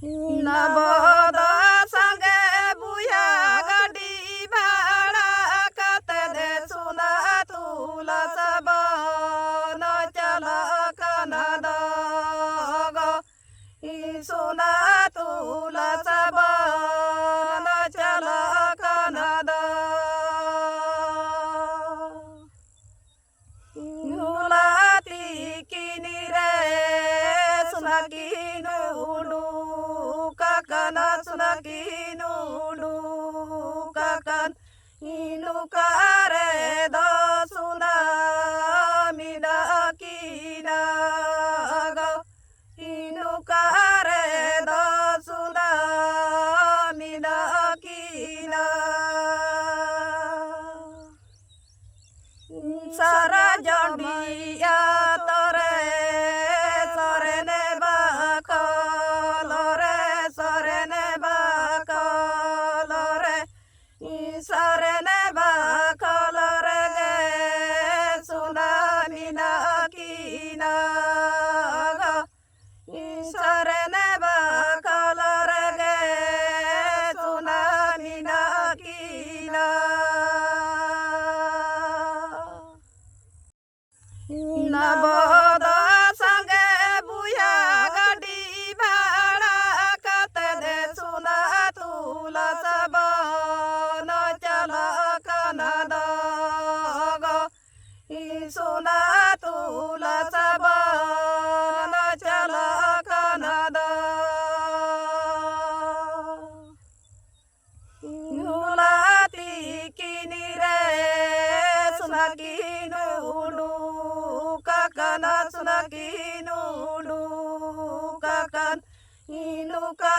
नबद संगे बुया गाडी भाडा कत दे सुना तुला सब न चल कनद सुना तुला सब न चल कनद नुलाती किनी रे सुना किनुडू kakan sunaki nudu kakan inu kare do suna mina kina go inu kare do suna mina kina sara jandiya tore sore ne bakolore sorene bakolore ge sunami nakina go sorene bakolore ge sunami nakina nabada sange buya gadi bhada kate de suna tula सब न चल कनद सुना तुला सब न चल कनद नुलाती किनी रे सुना किनुडू काकन सुना किनुडू काकन इनुका